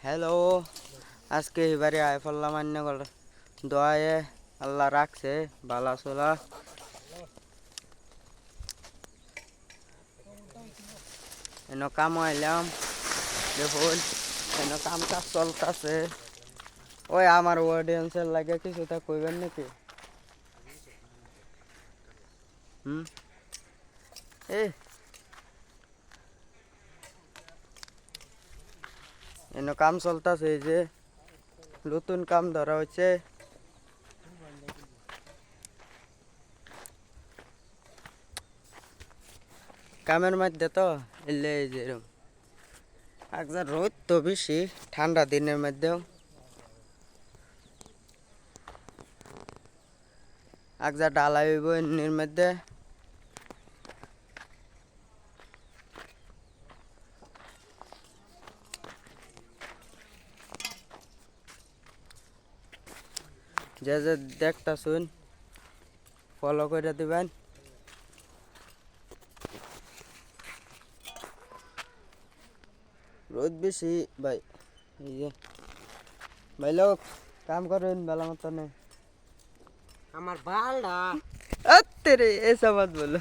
Hello, আজকে এবারে আয় পড়লাম অন্য দোয়ায়ে আল্লাহ রাখছে বালা সোলা। এন কাম আইলাম, দেখুন এন কাম কাজ চলতেছে। ওই আমার অডিয়েন্সের লাগে কিছুটা কইবেন নাকি? এ এন কাম চলতেছে, এই যে নতুন কাম ধরা হয়েছে। কামের মধ্যে তো এলে এই যে এরকম একবার রোদ তো বেশি ঠান্ডা দিনের মধ্যেও একবার ডালাই হইব এর মধ্যে। যে যে দেখতাছুন ফলো করে দিবেন। রোদ বেশি ভাই, এই যে ভাই লোক কাম করেন বেলা মতো নেই আমার বালটা तेरे ऐसा मत बोलो।